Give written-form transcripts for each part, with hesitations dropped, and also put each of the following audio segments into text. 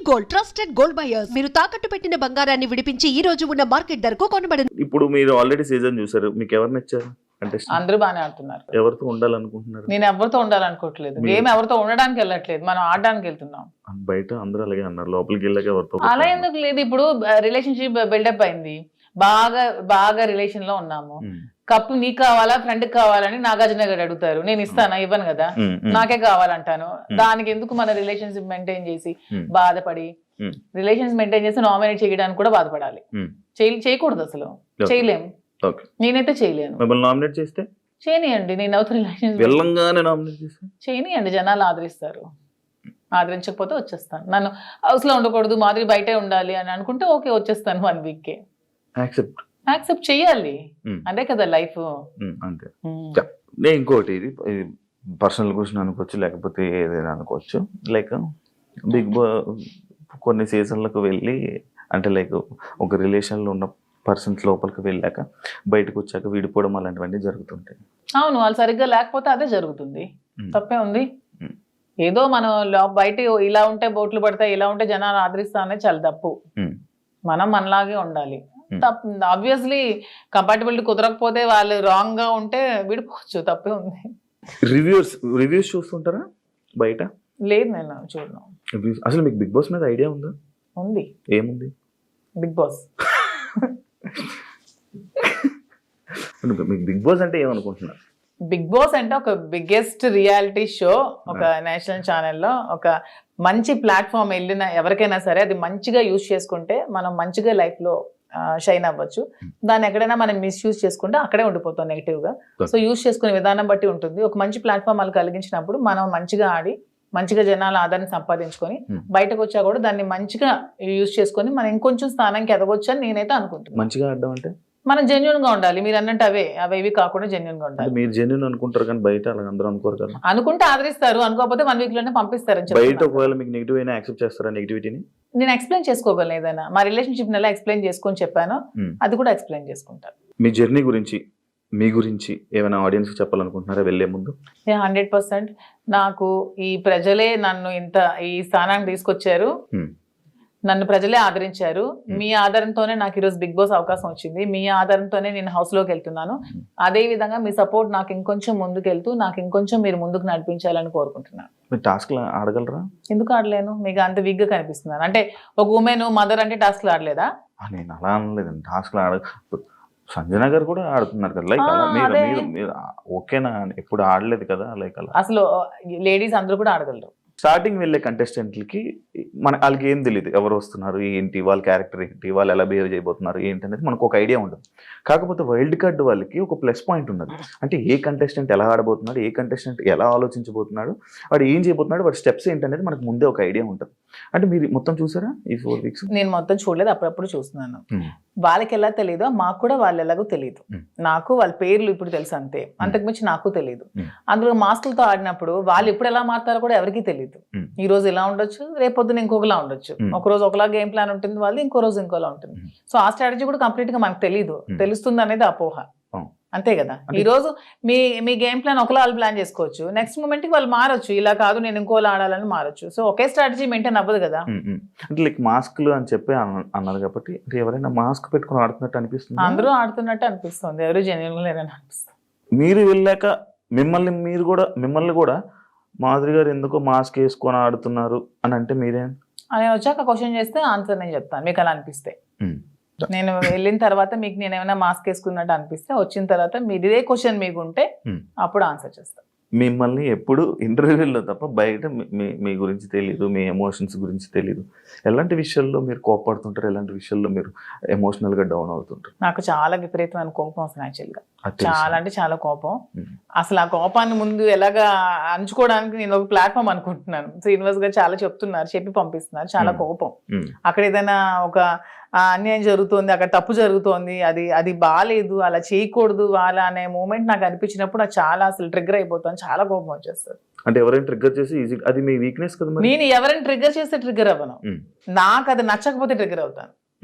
Gold trusted gold buyers మీరు తాకట్టు పెట్టిన బంగారాన్ని విడిపించి ఈ రోజు ఉన్న మార్కెట్ ధరకు కొనబడను. ఇప్పుడు మీరు ఆల్రెడీ సీజన్ చూసారు, మీకు ఎవరు నచ్చారు అంటే అందరూ బాగానే ఆడుతున్నారు. ఎవరితో ఉండాలనుకుంటున్నారు? నేను ఎవరితో ఉండాలనుకోవట్లేదు, గేమ్ ఎవరితో ఉండడానికి వెళ్ళట్లేదు, మనం ఆడడానికి వెళ్తున్నాం. బయట అందరూ అలాగే అన్నారు, లోపలికి వెళ్ళాక ఎవరితో అలా ఎందుకు లేదు, ఇప్పుడు రిలేషన్షిప్ బిల్డప్ అయింది, బాగా రిలేషన్ లో ఉన్నాము, కప్పు నీకు కావాలా ఫ్రెండ్ కావాలని నాగార్జున గారు అడుగుతారు, నేను ఇస్తానా? ఇవ్వను కదా, నాకే కావాలంటాను. దానికి ఎందుకు మన రిలేషన్షిప్ మెయింటైన్ చేసి బాధపడి, రిలేషన్స్ మెయింటైన్ చేసి నామినేట్ చేయడానికి కూడా బాధపడాలి? చేయకూడదు, అసలు చేయలేము. నేనైతే చేయలేను. మిమ్మల్ని నామినేట్ చేస్తే చేయనియండి, నేను అవుతా రిలేషన్స్ చేయనియండి, జనాలు ఆదరిస్తారు. ఆదరించకపోతే వచ్చేస్తాను. నన్ను హౌస్ లో ఉండకూడదు, మాదిరి బయటే ఉండాలి అని అనుకుంటే ఓకే, వచ్చేస్తాను 1 week కే. యాక్సెప్ట్ చెయ్యాలి, అదే కదా లైఫ్. అంతే. నేను ఇంకోటి, ఇది పర్సనల్ క్వశ్చన్ అనుకోవచ్చు, లేకపోతే ఏదైనా అనుకోవచ్చు. లైక్ బిగ్ కొన్ని సీజన్లకు వెళ్ళి, అంటే లైక్ ఒక రిలేషన్లో ఉన్న పర్సన్స్ లోపలికి వెళ్ళాక బయటకు వచ్చాక విడిపోవడం అలాంటివన్నీ జరుగుతుంటాయి. అవును, వాళ్ళు సరిగ్గా లేకపోతే అదే జరుగుతుంది, తప్పే ఉంది. ఏదో మనం బయట ఇలా ఉంటే బోట్లు పడతాయి, ఇలా ఉంటే జనాలు ఆదరిస్తా అనేది చాలా తప్పు. మనం మనలాగే ఉండాలి. ఆబ్వియస్లీ కంపాటబిలిటీ కుదరకపోతే వాళ్ళు రాంగ్ గా ఉంటే విడిపోవచ్చు, తప్పే ఉంది. రివ్యూస్ చూస్తుంటారా బయట? లేదు, నేను చూడను. అసలు మీకు బిగ్ బాస్ మీద ఐడియా ఉందా? ఉంది. ఏముంది? Big boss. మీకు బిగ్ బాస్ అంటే ఏమనుకుంటున్నారు? బిగ్ బాస్ అంటే ఒక బిగ్గెస్ట్ రియాలిటీ షో, ఒక నేషనల్ ఛానల్లో ఒక మంచి ప్లాట్ఫామ్. వెళ్ళిన ఎవరికైనా సరే అది మంచిగా యూజ్ చేసుకుంటే మనం మంచిగా లైఫ్ లో షైన్ అవ్వచ్చు. దాన్ని ఎక్కడైనా మనం మిస్యూజ్ చేసుకుంటే అక్కడే ఉండిపోతాం నెగిటివ్ గా. సో యూజ్ చేసుకునే విధానం బట్టి ఉంటుంది. ఒక మంచి ప్లాట్ఫామ్ వాళ్ళు కలిగించినప్పుడు మనం మంచిగా ఆడి మంచిగా జనాల ఆదరణ సంపాదించుకొని బయటకు వచ్చా కూడా దాన్ని మంచిగా యూజ్ చేసుకొని మనం ఇంకొంచెం స్థానానికి ఎదగొచ్చు అని నేనైతే అనుకుంటున్నాను. మంచిగా ఆడడం అంటే మనం జెన్యున్ గా ఉండాలి. మీరు అన్నట్టు అవి కాకుండా జెన్యున్ గా ఉండాలి. మీరు జెన్యున్ అనుకుంటారు కానీ బయట అలా అందరూ అనుకోరు కదా. అనుకుంటే ఆదరిస్తారు, అనుకోకపోతే 1 week లోనే పంపిస్తారు. బయట ఒకవేళ మీకు నెగిటివ్ అయినా యాక్సెప్ట్ చేస్తారా నెగిటివిటీని? నేను ఎక్స్ప్లెయిన్ చేసుకోగలను, ఏదైనా మా రిలేషన్షిప్ ఎలా ఎక్స్ప్లెయిన్ చేసుకొని చెప్పాను అది కూడా ఎక్స్ప్లెయిన్ చేసుకుంటారు. మీ జర్నీ గురించి, మీ గురించి ఏమైనా ఆడియన్స్ చెప్పాలనుకుంటున్నారా వెళ్ళే ముందు? 100% నాకు ఈ ప్రజలే నన్ను ఇంత ఈ స్థానానికి తీసుకొచ్చారు, నన్ను ప్రజలే ఆదరించారు. మీ ఆదరణతోనే నాకు ఈరోజు బిగ్ బాస్ అవకాశం వచ్చింది, మీ ఆదరణతోనే నేను హౌస్ లోకి వెళ్తున్నాను. అదే విధంగా మీ సపోర్ట్ నాకు ఇంకొంచెం ముందుకెళ్తూ నాకు ఇంకొంచెం మీరు ముందుకు నడిపించాలని కోరుకుంటున్నాను. మీరు టాస్క్లు ఆడగలరా? ఎందుకు ఆడలేను? మీకు అంత వీక్ గా కనిపిస్తున్నాను అంటే ఒక ఉమెన్ మదర్ అంటే టాస్క్లు ఆడలేదా? నేను అలా అనలేదండి, టాస్క్లు సంజన గారు కూడా ఆడుతున్నారు కదా, లైక్ అలా మీరు ఓకేనా? ఎప్పుడు ఆడలేదు కదా, లైక్ అలా. అసలు లేడీస్ అందరూ కూడా ఆడగలరు. స్టార్టింగ్ వెళ్ళే కంటెస్టెంట్లకి వాళ్ళకి ఏం తెలియదు, ఎవరు వస్తున్నారు ఏంటి, వాళ్ళ క్యారెక్టర్ ఏంటి, వాళ్ళు ఎలా బిహేవ్ చేయబోతున్నారు ఏంటి అనేది మనకు ఒక ఐడియా ఉండదు. కాకపోతే వైల్డ్ కార్డ్ వాళ్ళకి ఒక ప్లస్ పాయింట్ ఉన్నది, అంటే ఏ కంటెస్టెంట్ ఎలా ఆడబోతున్నాడు, ఏ కంటెస్టెంట్ ఎలా ఆలోచించబోతున్నాడు, వాడు ఏం చేయబోతున్నాడు, వాడి స్టెప్స్ ఏంటి అనేది మనకు ముందే ఒక ఐడియా ఉంటుంది. అంటే మీరు మొత్తం చూసారా ఈ 4 weeks? నేను మొత్తం చూడలేదు, అప్పుడప్పుడు చూస్తున్నాను. వాళ్ళకి ఎలా తెలియదో మాకు కూడా వాళ్ళు ఎలాగో తెలియదు. నాకు వాళ్ళ పేర్లు ఇప్పుడు తెలుసు అంతే, అంతకుమించి నాకు తెలియదు. అందులో మాస్కులతో ఆడినప్పుడు వాళ్ళు ఎప్పుడు ఎలా మారుతారో కూడా ఎవరికి తెలియదు. ఈ రోజు ఇలా ఉండొచ్చు, రేపొద్దున ఇంకొకలా ఉండొచ్చు. ఒక రోజు ఒకలా గేమ్ ప్లాన్ ఉంటుంది వాళ్ళు, ఇంకో రోజు ఇంకోలా ఉంటుంది. సో ఆ స్ట్రాటజీ కూడా కంప్లీట్ గా మనకు తెలియదు, తెలుస్తుంది అనేది అపోహ, అంతే కదా. ఈ రోజు మీ గేమ్ ప్లాన్ ఒకలా వాళ్ళు ప్లాన్ చేసుకోవచ్చు, నెక్స్ట్ మూమెంట్ కి వాళ్ళు మారొచ్చు, ఇలా కాదు నేను ఇంకోలా ఆడాలని మారొచ్చు. సో ఒకే స్ట్రాటజీ మెయింటైన్ అవ్వదు కదా. అంటే లైక్ మాస్క్లు అని చెప్పి అన్నారు కాబట్టి ఎవరైనా మాస్క్ పెట్టుకుని ఆడుతున్నట్టు అనిపిస్తుంది? అందరూ ఆడుతున్నట్టు అనిపిస్తుంది, ఎవరు జెన్యున్ గా లేరని అనిపిస్తుంది. మీరు వెళ్ళాక మిమ్మల్ని కూడా మాధురి గారు ఎందుకో మాస్క్ వేసుకొని ఆడుతున్నారు అని అంటే మీరేం? నేను వచ్చాక క్వశ్చన్ చేస్తే ఆన్సర్ నేను చెప్తాను, మీకు అలా అనిపిస్తే. నేను వెళ్ళిన తర్వాత మీకు నేను ఏమైనా మాస్క్ వేసుకున్నట్టు అనిపిస్తే, వచ్చిన తర్వాత మీరు ఇదే క్వశ్చన్ మీకు ఉంటే అప్పుడు ఆన్సర్ చేస్తాను. మిమ్మల్ని ఎప్పుడు ఇంటర్వ్యూలో తప్ప బయట మీ గురించి తెలియదు, మీ ఎమోషన్స్ గురించి తెలియదు. ఎలాంటి విషయాల్లో మీరు కోపడుతుంటారు, ఎలాంటి విషయాల్లో మీరు ఎమోషనల్ గా డౌన్ అవుతుంటారు? నాకు చాలా విపరీతమైన కోపం వస్తుంది యాక్చువల్గా, చాలా అంటే చాలా కోపం. అసలు ఆ కోపాన్ని ముందు ఎలాగా అంచుకోవడానికి నేను ఒక ప్లాట్ఫామ్ అనుకుంటున్నాను. శ్రీనివాస్ గారు చాలా చెప్తున్నారు, చెప్పి పంపిస్తున్నారు. చాలా కోపం, అక్కడ ఏదైనా ఒక అన్యాయం జరుగుతోంది, అక్కడ తప్పు జరుగుతోంది, అది బాగాలేదు, అలా చేయకూడదు అలా అనే మూమెంట్ నాకు అనిపించినప్పుడు నాకు చాలా అసలు ట్రిగ్గర్ అయిపోతాను, చాలా కోపం వచ్చేస్తుంది. అంటే ఎవరైనా ట్రిగ్గర్ చేసి అది మీ వీక్నెస్ కదా. నేను ఎవరైనా ట్రిగ్గర్ చేస్తే ట్రిగ్గర్ అవ్వను, నాకు అది నచ్చకపోతే ట్రిగ్గర్ అవుతాను.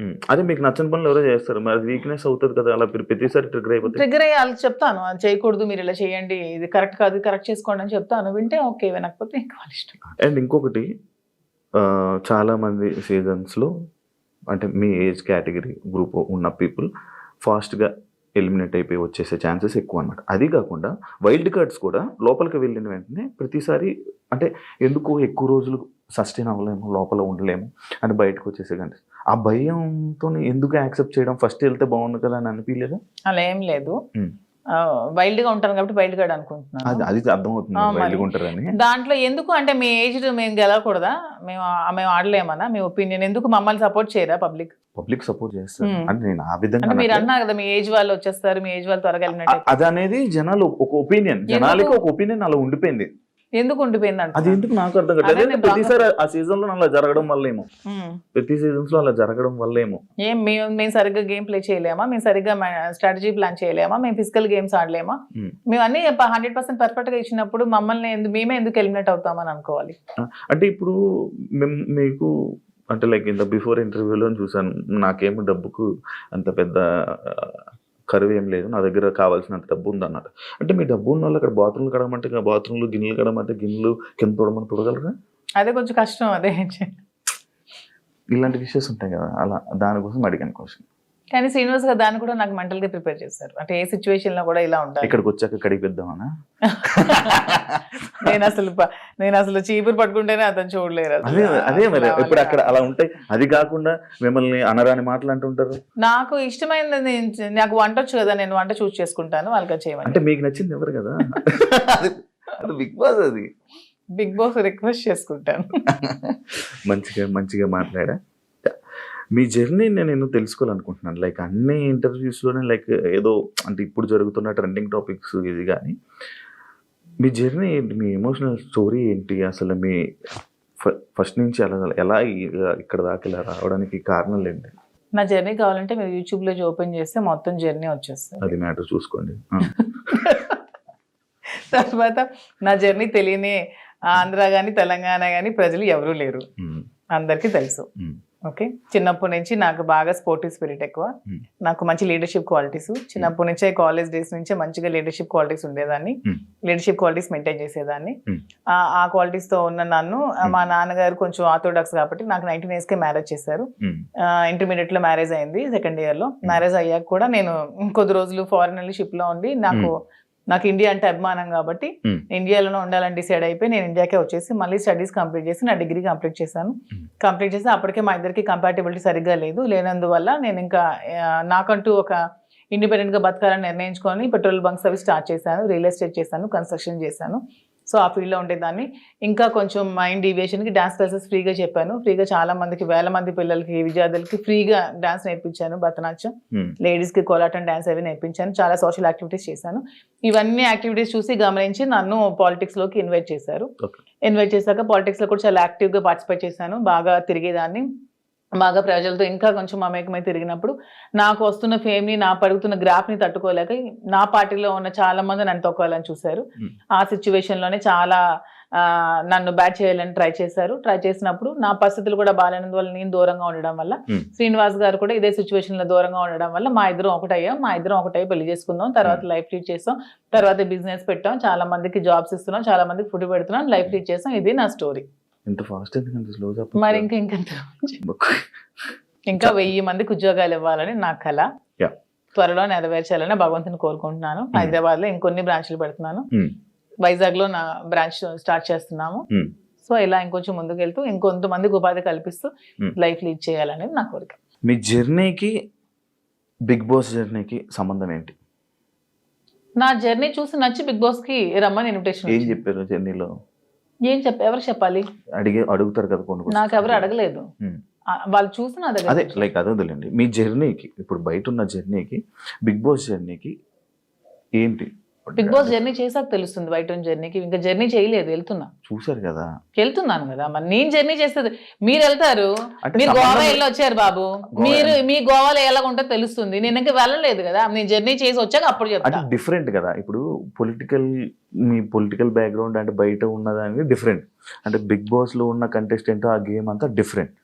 అదే మీకు నచ్చని పనులు ఎవరో చేస్తారు, మరి వీక్నెస్ అవుతుంది కదా, అలా ప్రతిసారి ట్రిగ్గర్ అయిపోతుంది. ట్రిగ్గర్ అయ్యి వాళ్ళకి చెప్తాను, అది చేయకూడదు, మీరు ఇలా చేయండి, ఇది కరెక్ట్ కాదు, కరెక్ట్ చేసుకోండి అని చెప్తాను. వింటే ఓకే, వినకపోతే ఇంకా వాళ్ళ ఇష్టం. అండ్ ఇంకొకటి, చాలామంది సీజన్స్లో అంటే మీ ఏజ్ కేటగిరీ గ్రూప్ ఉన్న పీపుల్ ఫాస్ట్గా ఎలిమినేట్ అయిపోయి వచ్చేసే ఛాన్సెస్ ఎక్కువ అనమాట. అది కాకుండా వైల్డ్ కార్డ్స్ కూడా లోపలికి వెళ్ళిన వెంటనే ప్రతిసారి అంటే ఎందుకు ఎక్కువ రోజులు సస్టైన్ అవ్వలేము, లోపల ఉండలేము అని బయటకు వచ్చేసే కానీ ఆ భయంతో ఎందుకు యాక్సెప్ట్ చేయడం, ఫస్ట్ వెళ్తే బాగుంది కదా అని అనిపించలేదా? అలా ఏం లేదు, వైల్డ్ గా ఉంటాను కాబట్టి వైల్డ్ కార్డ్ అనుకుంటున్నాను. అది అర్థమవుతుంది వైల్డ్గా ఉంటారని. దాంట్లో ఎందుకు అంటే మీ ఏజ్ మేము గెలవకూడదా, మేము ఆడలేమన్నా మీ ఒపీనియన్, ఎందుకు మమ్మల్ని సపోర్ట్ చేయరా పబ్లిక్ సపోర్ట్ చేస్తారు అంటే నేను ఆ విధంగా అంటే మీరు అన్నారు కదా మీ ఏజ్ వాళ్ళు వచ్చేస్తారు, మీ ఏజ్ వాళ్ళు త్వరగా వెళ్ళినట్టు. అది అనేది జనాలు ఒక ఒపీనియన్, జనాలకి ఒక ఒపీనియన్ అలా ఉండిపోయింది. ఎందుకు ఉండిపోయింది అంటే అది ఎందుకు నాకు అర్థం కాదు. ప్రతిసారి ఆ సీజన్ లో అలా జరగడం వల్లేమో, ప్రతి సీజన్స్ లో అలా జరగడం వల్లేమో. మేము సరిగ్గా గేమ్ ప్లే చేయలేమా, మేము సరిగ్గా స్ట్రాటజీ ప్లాన్ చేయలేమా, మేము ఫిజికల్ గేమ్స్ ఆడలేమా, మేము అన్ని 100% పర్ఫెక్ట్ గా ఇచ్చినప్పుడు మమ్మల్ని మేమే ఎందుకు ఎలిమినేట్ అవుతామని అనుకోవాలి. అంటే ఇప్పుడు మీకు అంటే లైక్ ఇంత బిఫోర్ ఇంటర్వ్యూలో చూసాను, నాకేమో డబ్బుకు అంత పెద్ద కరువు ఏం లేదు, నా దగ్గర కావాల్సినంత డబ్బు ఉంది అన్నారు. అంటే మీ డబ్బు ఉన్న వాళ్ళు అక్కడ బాత్రూమ్లు కడమంటే బాత్రూమ్లు, గిన్నెలు కడమంటే గిన్నెలు, కింద తోడమని తొడగలరా? అదే కొంచెం కష్టం. అదే ఇలాంటి విషయస్ ఉంటాయి కదా, అలా దానికోసం అడిగాను క్వశ్చన్. కానీ శ్రీనివాస్ గారు దాన్ని కూడా నాకు మెంటల్ గా ప్రిపేర్ చేశారు, అంటే ఏ సిచ్యువేషన్ లో కూడా ఇలా ఉండాలి. ఇక్కడికి వచ్చాక కడిగిద్దామనా? నేను అసలు చీపురు పట్టుకుంటేనే అతను చూడలేరు. అదే మరి ఇప్పుడు అక్కడ అలా ఉంటాయి. అది కాకుండా మిమ్మల్ని అనరాని మాటలు అంటుంటారు. నాకు ఇష్టమైనది, నాకు వంట వచ్చు కదా, నేను వంట చూస్ చేసుకుంటాను, వాళ్ళకి చేయమని. అంటే మీకు నచ్చింది ఎవరు కదా, అది బిగ్ బాస్, అది బిగ్ బాస్ రిక్వెస్ట్ చేసుకుంటాను. మంచిగా మాట్లాడా. మీ జర్నీ నేను తెలుసుకోవాలనుకుంటున్నాను. లైక్ అన్ని ఇంటర్వ్యూస్లోనే లైక్ ఏదో అంటే ఇప్పుడు జరుగుతున్న ట్రెండింగ్ టాపిక్స్ ఇది, కానీ మీ జర్నీ ఏంటి, మీ ఎమోషనల్ స్టోరీ ఏంటి, అసలు మీ ఫస్ట్ నుంచి ఎలా ఇక్కడ దాకా ఇలా రావడానికి కారణాలు ఏంటి? నా జర్నీ కావాలంటే మీరు యూట్యూబ్లో ఓపెన్ చేస్తే మొత్తం జర్నీ వచ్చేస్తుంది, అది మ్యాటర్ చూసుకోండి. తర్వాత నా జర్నీ తెలియని ఆంధ్ర కానీ తెలంగాణ కానీ ప్రజలు ఎవరూ లేరు, అందరికీ తెలుసు. ఓకే, చిన్నప్పటి నుంచి నాకు బాగా స్పోర్టివ్ స్పిరిట్ ఎక్కువ, నాకు మంచి లీడర్షిప్ క్వాలిటీస్ చిన్నప్పటి నుంచే, కాలేజ్ డేస్ నుంచే మంచిగా లీడర్షిప్ క్వాలిటీస్ ఉండేదాన్ని, లీడర్షిప్ క్వాలిటీస్ మెయింటైన్ చేసేదాన్ని. ఆ క్వాలిటీస్ తో ఉన్న నన్ను మా నాన్నగారు కొంచెం ఆర్థోడాక్స్ కాబట్టి నాకు 19 years కే మ్యారేజ్ చేశారు. ఇంటర్మీడియట్ లో మ్యారేజ్ అయింది, సెకండ్ ఇయర్ లో. మ్యారేజ్ అయ్యాక కూడా నేను కొద్ది రోజులు ఫారెన్ వెళ్ళి షిప్ లో ఉండి, నాకు ఇండియా అంటే అభిమానం కాబట్టి ఇండియాలోనే ఉండాలని డిసైడ్ అయిపోయి నేను ఇండియాకే వచ్చేసి మళ్ళీ స్టడీస్ కంప్లీట్ చేసి నా డిగ్రీ కంప్లీట్ చేశాను. కంప్లీట్ చేసి అప్పటికే మా ఇద్దరికి కంపాటబిలిటీ సరిగ్గా లేనందువల్ల నేను ఇంకా నాకంటూ ఒక ఇండిపెండెంట్ గా బతకాలని నిర్ణయించుకొని పెట్రోల్ బంక్స్ అవి స్టార్ట్ చేశాను, రియల్ ఎస్టేట్ చేశాను, కన్స్ట్రక్షన్ చేశాను. సో ఆ ఫీల్డ్లో ఉండేదాన్ని. ఇంకా కొంచెం మైండ్ డీవియేషన్కి డాన్స్ క్లాసెస్ ఫ్రీగా చెప్పాను. ఫ్రీగా చాలా మందికి, వేల మంది పిల్లలకి, విద్యార్థులకి ఫ్రీగా డాన్స్ నేర్పించాను. భరతనాట్యం, లేడీస్కి కోలాటం డాన్స్ అవి నేర్పించాను. చాలా సోషల్ యాక్టివిటీస్ చేశాను. ఇవన్నీ యాక్టివిటీస్ చూసి గమనించి నన్ను పాలిటిక్స్లోకి ఇన్వైట్ చేశారు. ఇన్వైట్ చేశాక పాలిటిక్స్లో కూడా చాలా యాక్టివ్గా పార్టిసిపేట్ చేశాను. బాగా తిరిగేదాన్ని, బాగా ప్రజలతో ఇంకా కొంచెం మమేకమై తిరిగినప్పుడు నాకు వస్తున్న ఫేమ్ని, నా పడుగుతున్న గ్రాఫ్ని తట్టుకోలేక నా పార్టీలో ఉన్న చాలా మంది నన్ను తొక్కాలని చూశారు. ఆ సిచ్యువేషన్లోనే చాలా నన్ను బ్యాట్ చేయాలని ట్రై చేశారు. ట్రై చేసినప్పుడు నా పరిస్థితులు కూడా బాగాలేనందువల్ల, నేను దూరంగా ఉండడం వల్ల, శ్రీనివాస్ గారు కూడా ఇదే సిచ్యువేషన్లో దూరంగా ఉండడం వల్ల మా ఇద్దరం ఒకటై పెళ్లి చేసుకుందాం, తర్వాత లైఫ్ లీడ్ చేస్తాం, తర్వాత బిజినెస్ పెట్టాం, చాలా మందికి జాబ్స్ ఇస్తున్నాం, చాలా మందికి ఫుడ్ పెడుతున్నాం, లైఫ్ లీడ్ చేస్తాం. ఇది నా స్టోరీ. ఇంత ఫాస్ట్ స్లో మరి ఇంకా 1000 మందికి ఉద్యోగాలు ఇవ్వాలని నా కళ. త్వరలో నెరవేర్చాలని భగవంతుని కోరుకుంటున్నాను. హైదరాబాద్ లో ఇంకొన్ని బ్రాంచ్లు పెడుతున్నాను, వైజాగ్ లో నా బ్రాంచ్ స్టార్ట్ చేస్తున్నాము. సో ఇలా ఇంకొంచెం ముందుకు వెళ్తూ ఇంకొంతమందికి ఉపాధి కల్పిస్తూ లైఫ్ లీడ్ చేయాలనేది నా కోరిక. మీ జర్నీకి బిగ్ బాస్ జర్నీకి సంబంధం ఏంటి? నా జర్నీ చూసి నచ్చి బిగ్ బాస్ కి రమ్మని ఇన్విటేషన్. ఏం చెప్పారు జర్నీలో? ఎవరు చెప్పాలి? అడుగుతారు కదా కొన్ని. నాకు ఎవరు అడగలేదు, వాళ్ళు చూసి నా దగ్గర. అదే లైక్ అదే వదిలేండి. మీ జర్నీకి, ఇప్పుడు బయట ఉన్న జర్నీకి బిగ్ బాస్ జర్నీకి ఏంటి? బిగ్ బాస్ జర్నీ చేసాక తెలుస్తుంది. బయట ఉన్న జర్నీకి ఇంకా జర్నీ చేయలేదు, చూసారు కదా, వెళ్తున్నాను కదా. మరి నేను జర్నీ చేస్తుంది, మీరు వెళ్తారు, మీరు గోవా వెళ్ళి వచ్చారు బాబు, మీరు మీ గోవాలో ఎలా ఉంటుందో తెలుస్తుంది. నేను ఇంకా వెళ్ళలేదు కదా, నేను జర్నీ చేసి వచ్చాక అప్పుడు చెప్తాను. డిఫరెంట్ కదా. ఇప్పుడు మీ పొలిటికల్ బ్యాక్గ్రౌండ్ అంటే బయట ఉన్నదానికి డిఫరెంట్, అంటే బిగ్ బాస్ లో ఉన్న కంటెస్టెంట్ ఆ గేమ్ అంతా డిఫరెంట్.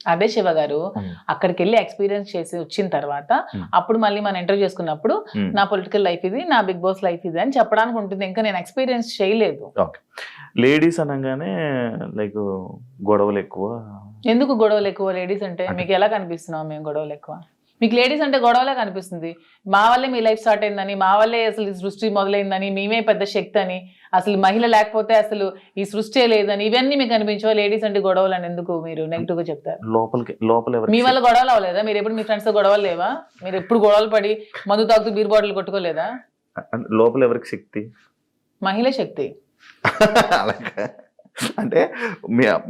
అదే శివ గారు ఉమ్, అక్కడికి వెళ్ళి ఎక్స్పీరియన్స్ చేసి వచ్చిన తర్వాత Hmm. అప్పుడు మళ్ళీ మనం ఇంటర్వ్యూ చేసుకున్నప్పుడు ఉమ్. నా పొలిటికల్ లైఫ్ ఇది, నా బిగ్ బాస్ లైఫ్ ఇది అని చెప్పడానికి ఉంటుంది. ఇంకా నేను ఎక్స్పీరియన్స్ చేయలేదు. లేడీస్ అనగానే లైక్ గొడవలు ఎక్కువ. ఎందుకు గొడవలు ఎక్కువ లేడీస్ అంటే? మీకు ఎలా కనిపిస్తున్నాం మేము గొడవలు ఎక్కువ? మీకు లేడీస్ అంటే గొడవలే కనిపిస్తుంది. మా వల్లే మీ లైఫ్ స్టార్ట్ అయిందని, మా వల్లే అసలు ఈ సృష్టి మొదలైందని, మేమే పెద్ద శక్తి అని, అసలు మహిళ లేకపోతే అసలు ఈ సృష్టి లేదని, ఇవన్నీ మీకు కనిపించవా? లేడీస్ అంటే గొడవలు అని ఎందుకు మీరు నెగిటివ్ గా చెప్తారు? లోపల మీ ఎవరికి వల్ల గొడవలు అవ్వలేదా? మీరు ఎప్పుడు మీ ఫ్రెండ్స్ తో గొడవలు లేవా? మీరు ఎప్పుడు గొడవలు పడి మందు తాగుతూ బీర్ బాటిల్ కొట్టుకోలేదా? లోపల ఎవరికి శక్తి? మహిళ శక్తి. అలాగా అంటే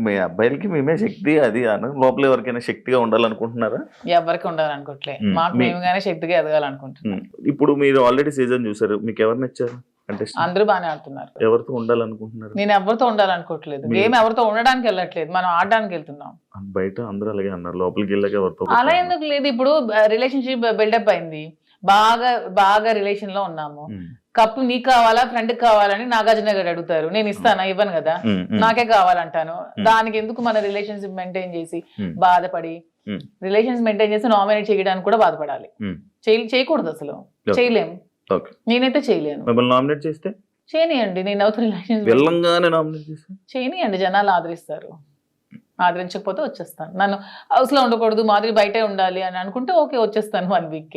మీ అబ్బాయిలకి మేమే శక్తి అది అన లోపల ఎవరికైనా శక్తిగా ఉండాలనుకుంటున్నారా? ఎవరికి ఉండాలనుకోవట్లే, Hmm. మాకు మేముగానే శక్తిగా ఎదగాలనుకుంటున్నాం. ఇప్పుడు మీరు ఆల్రెడీ సీజన్ చూసారు, మీకు ఎవరు నచ్చారు అంటే అందరూ బాగానే ఆడుతున్నారు. ఎవరితో ఉండాలనుకుంటున్నారు? నేను ఎవరితో ఉండాలనుకోవట్లేదు, గేమ్ ఎవరితో ఉండడానికి వెళ్ళట్లేదు, మనం ఆడడానికి వెళ్తున్నాం. బయట అందరూ అలాగే అన్నారు, లోపలికి వెళ్ళాక ఎవరితో అలా ఎందుకు లేదు? ఇప్పుడు రిలేషన్షిప్ బిల్డప్ అయింది, బాగా బాగా రిలేషన్ లో ఉన్నాము. ఉమ్, కప్పు నీకు కావాలా ఫ్రెండ్ కావాలని నాగార్జున గారు అడుగుతారు, నేను ఇస్తానా? ఇవ్వను కదా, ఉమ్, ఉమ్, నాకే కావాలంటాను. దానికి ఎందుకు మన రిలేషన్షిప్ మెయింటైన్ చేసి ఉమ్, బాధపడి, ఉమ్, రిలేషన్స్ మెయింటైన్ చేసి నామినేట్ చేయడానికి కూడా బాధపడాలి? ఉమ్. చేయకూడదు అసలు, Okay. చేయలేము. ఓకే, నేనైతే చేయలేను. మిమ్మల్ని నామినేట్ చేస్తే చేయనియండి, నేను అవుతూ రిలేషన్స్ వెళ్ళంగానే నామినేట్ చేస్తే చేయనియండి, జనాలు ఆదరిస్తారు. ఆదరించకపోతే వచ్చేస్తాను. నన్ను హౌస్ లో ఉండకూడదు, మాదిరి బయటే ఉండాలి అని అనుకుంటే ఓకే, వచ్చేస్తాను 1 వీక్ కి.